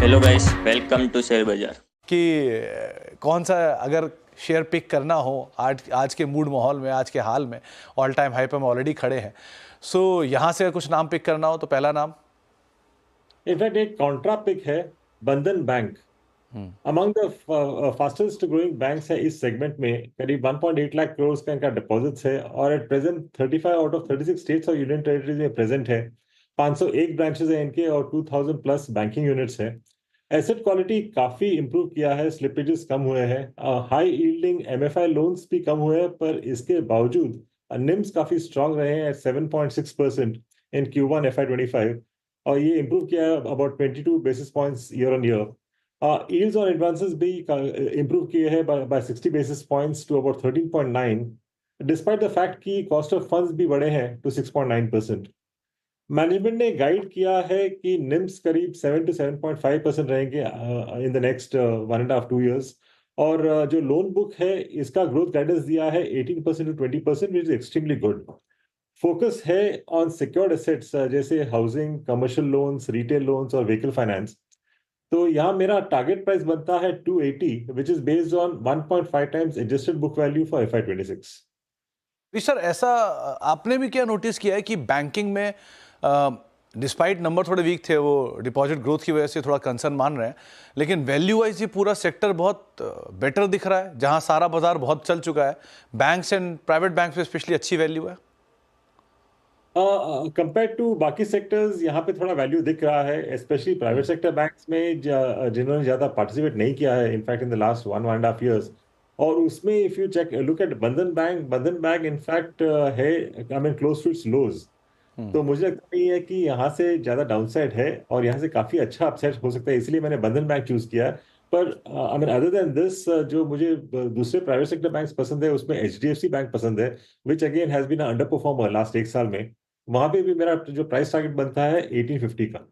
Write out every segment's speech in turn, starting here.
Hello guys, welcome to share Bazaar. कि कौन सा अगर शेयर पिक करना हो आज के मूड माहौल में, आज के हाल में ऑल टाइम हाई पे हम ऑलरेडी खड़े हैं। सो यहाँ से अगर कुछ नाम पिक करना हो तो पहला नाम इनफैक्ट एक कॉन्ट्रा पिक है बंधन bank. Among the fastest growing banks है इस सेगमेंट में। करीब 1.8 लाख करोड़ का इनका डिपॉजिट्स है और at present 35 out of 36 states और यूनियन टेरिटरीज में प्रेजेंट है। 501 ब्रांचेस हैं इनके और 2000 प्लस बैंकिंग यूनिट्स हैं। एसेट क्वालिटी काफी इंप्रूव किया है, स्लिपेजेस कम हुए हैं, हाई यील्डिंग एमएफआई लोन्स भी कम हुए हैं, पर इसके बावजूद निम्स काफी स्ट्रांग रहे हैं 7.6% इन Q1 FY25 और ये इंप्रूव किया है about 22 basis points year on year. Yields on advances भी improve किए हैं by 60 basis points to about 13.9, despite the fact कि cost of funds भी बढ़े हैं to 6.9%. मैनेजमेंट ने गाइड किया है कि निम्स करीब 7 to 7.5% रहेंगे in the next 1.5-2 years और जो लोन बुक है इसका ग्रोथ गाइडेंस दिया है 18% to 20%, which is extremely good. Focus है ऑन सिक्योर्ड एसेट्स जैसे housing, commercial loans, retail loans और व्हीकल फाइनेंस। तो यहाँ मेरा टारगेट प्राइस बनता है 280, which is based on 1.5 times adjusted book value for FY26। Sir ऐसा आपने भी क्या नोटिस किया है कि बैंकिंग में डिस्पाइट नंबर थोड़े वीक थे, वो डिपॉजिट ग्रोथ की वजह से थोड़ा कंसर्न मान रहे हैं, लेकिन वैल्यू वाइज ये पूरा सेक्टर बहुत बेटर दिख रहा है, जहां सारा बाजार बहुत चल चुका है। बैंक्स एंड प्राइवेट बैंक्स में स्पेशली अच्छी वैल्यू है। कंपेयर टू बाकी सेक्टर्स यहाँ पे थोड़ा वैल्यू दिख रहा है, स्पेशली प्राइवेट सेक्टर बैंक्स में जिन्होंने ज्यादा पार्टिसिपेट नहीं किया है in fact in the last 1.5 years। और उसमें if you check look at Bandhan bank in fact है I mean close to its lows. तो मुझे लगता नहीं है कि यहाँ से ज्यादा डाउनसाइड है और यहाँ से काफी अच्छा अपसाइड हो सकता है, इसलिए मैंने बंधन बैंक चूज किया है। पर I mean other than this जो मुझे दूसरे प्राइवेट सेक्टर बैंक्स पसंद है उसमें HDFC बैंक पसंद है, which again has been under performer last 1 साल में। वहां पे भी मेरा जो प्राइस टारगेट बनता है 1850 का।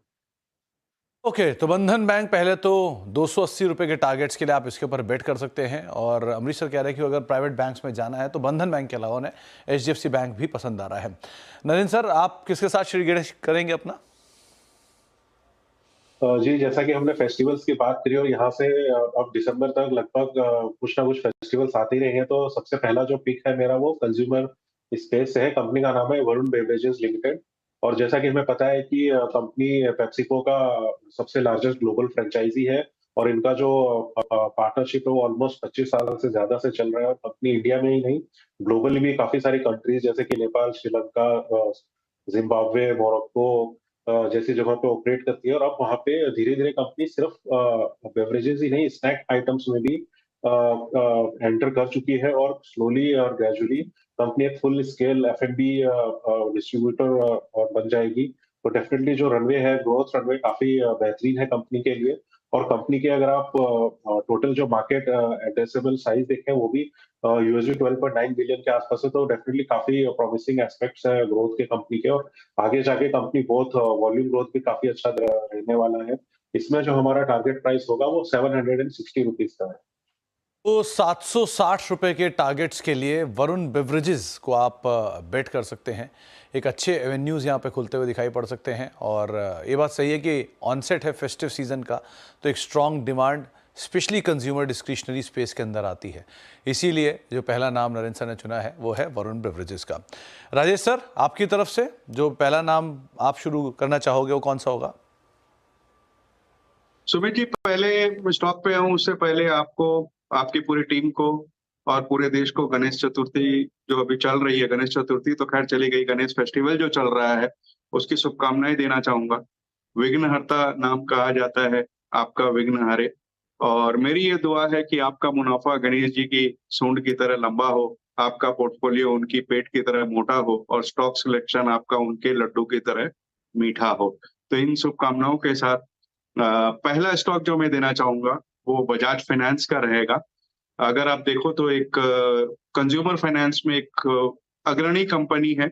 ओके, तो बंधन बैंक पहले तो 280 रुपए के टारगेट्स के लिए आप इसके ऊपर बेट कर सकते हैं। और अमरीश सर कह रहे हैं कि अगर प्राइवेट बैंक्स में जाना है तो बंधन बैंक के अलावा उन्हें HDFC बैंक भी पसंद आ रहा है। नरेंद्र सर, आप किसके साथ श्री करेंगे अपना? जी, जैसा कि हमने फेस्टिवल्स की बात करी और यहाँ से अब दिसंबर तक लगभग कुछ ना कुछ फेस्टिवल्स आते ही रहेंगे, तो सबसे पहला जो पिक है मेरा वो कंज्यूमर स्पेस से है। कंपनी का नाम है वरुण बेवरेजेस लिमिटेड और जैसा कि हमें पता है कि कंपनी पेप्सिको का सबसे लार्जेस्ट ग्लोबल फ्रेंचाइजी है और इनका जो पार्टनरशिप है वो ऑलमोस्ट 25 साल से ज्यादा से चल रहा है और कंपनी इंडिया में ही नहीं ग्लोबली भी काफी सारी कंट्रीज जैसे कि नेपाल, श्रीलंका, जिम्बाब्वे, मोरक्को जैसी जगह पे ऑपरेट करती है और अब वहाँ पे धीरे धीरे कंपनी सिर्फ बेवरेजेस ही नहीं स्नैक आइटम्स में भी एंटर कर चुकी है और स्लोली और ग्रेजुअली कंपनी एक फुल स्केल F&B डिस्ट्रीब्यूटर बन जाएगी। तो डेफिनेटली जो रनवे है, ग्रोथ रनवे काफी बेहतरीन है कंपनी के लिए और कंपनी के अगर आप टोटल जो मार्केट एड्रेसेबल साइज देखें वो भी USD 12.9 बिलियन के आसपास है। तो डेफिनेटली काफी प्रॉमिसिंग एस्पेक्ट्स है ग्रोथ के कंपनी के और आगे जाके कंपनी बहुत वॉल्यूम ग्रोथ भी काफी अच्छा रहने वाला है। इसमें जो हमारा टारगेट प्राइस होगा वो 760 रुपीज का है। तो 760 रुपए के टारगेट्स के लिए वरुण बेवरेजेस को आप बेट कर सकते हैं। एक अच्छे एवेन्यूज़ यहाँ पे खुलते हुए दिखाई पड़ सकते हैं और ये बात सही है कि ऑनसेट है फेस्टिव सीजन का, तो एक strong demand specially consumer discretionary space के अंदर आती है। इसीलिए जो पहला नाम नरेंद्र सर ने चुना है वो है वरुण बेवरेजेस का। राजेश सर, आपकी तरफ से जो पहला नाम आप शुरू करना चाहोगे वो कौन सा होगा? सुमित जी, पहले स्टॉक पे आऊं उससे पहले आपको, आपकी पूरी टीम को और पूरे देश को गणेश चतुर्थी जो अभी चल रही है, गणेश चतुर्थी तो खैर चली गई, गणेश फेस्टिवल जो चल रहा है उसकी शुभकामनाएं देना चाहूंगा। विघ्नहर्ता नाम कहा जाता है, आपका विघ्न हरे। और मेरी ये दुआ है कि आपका मुनाफा गणेश जी की सूंड की तरह लंबा हो, आपका पोर्टफोलियो उनकी पेट की तरह मोटा हो और स्टॉक सिलेक्शन आपका उनके लड्डू की तरह मीठा हो। तो इन शुभकामनाओं के साथ पहला स्टॉक जो मैं देना चाहूंगा वो बजाज फाइनेंस का रहेगा। अगर आप देखो तो एक कंज्यूमर फाइनेंस में एक अग्रणी कंपनी है।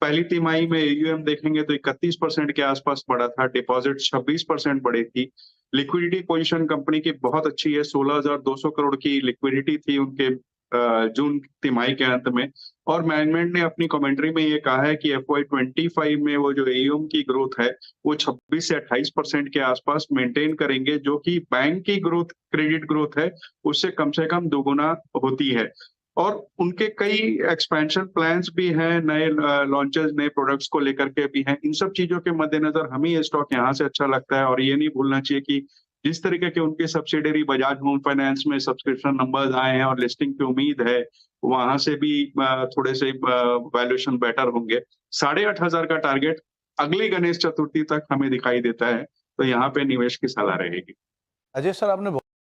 पहली तिमाही में AUM देखेंगे तो 31% के आसपास बढ़ा था, डिपॉजिट 26% बढ़ी थी। लिक्विडिटी पोजीशन कंपनी की बहुत अच्छी है, 16,200 करोड़ की लिक्विडिटी थी उनके जून तिमाही के अंत में। और मैनेजमेंट ने अपनी कमेंट्री में ये कहा है कि FY25 में वो जो AUM की ग्रोथ है वो 26 से 28% के आसपास मेंटेन करेंगे, जो कि बैंक की ग्रोथ, क्रेडिट ग्रोथ है उससे कम से कम दोगुना होती है। और उनके कई एक्सपेंशन प्लान्स भी हैं, नए लॉन्चेस, नए प्रोडक्ट्स को लेकर के भी हैं। इन सब चीजों के मद्देनजर हमें ये स्टॉक यहाँ से अच्छा लगता है। और ये नहीं भूलना चाहिए कि जिस तरीके के उनके सब्सिडरी बजाज होम फाइनेंस में सब्सक्रिप्शन नंबर्स आए हैं और लिस्टिंग की उम्मीद है, वहां से भी थोड़े से वैल्यूएशन बेटर होंगे। 8,500 का टारगेट अगली गणेश चतुर्थी तक हमें दिखाई देता है, तो यहाँ पे निवेश की सलाह रहेगी। अजय सर, आपने